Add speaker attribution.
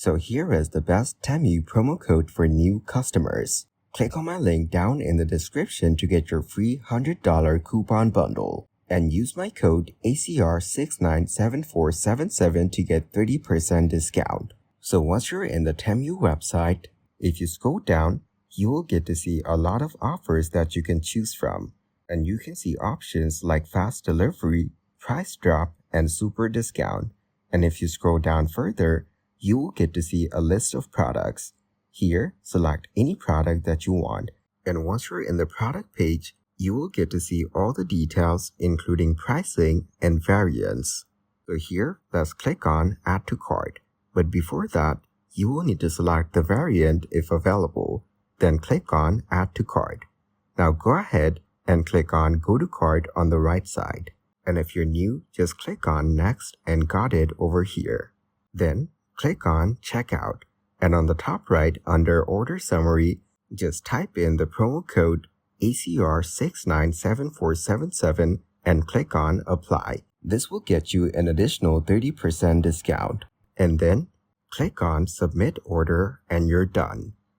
Speaker 1: So here is the best Temu promo code for new customers. Click on my link down in the description to get your free $100 coupon bundle. And use my code ACR697477 to get 30% discount. So once you're in the Temu website, if you scroll down, you will get to see a lot of offers that you can choose from. And you can see options like fast delivery, price drop, and super discount. And if you scroll down further, you will get to see a list of products. Here, select any product that you want. And once you're in the product page, you will get to see all the details including pricing and variants. So here, let's click on Add to Cart. But before that, you will need to select the variant if available. Then click on Add to Cart. Now go ahead and click on Go to Cart on the right side. And if you're new, just click on Next and got it over here. Then click on Checkout. And on the top right under Order Summary, just type in the promo code ACR697477 and click on Apply. This will get you an additional 30% discount. And then click on Submit Order and you're done.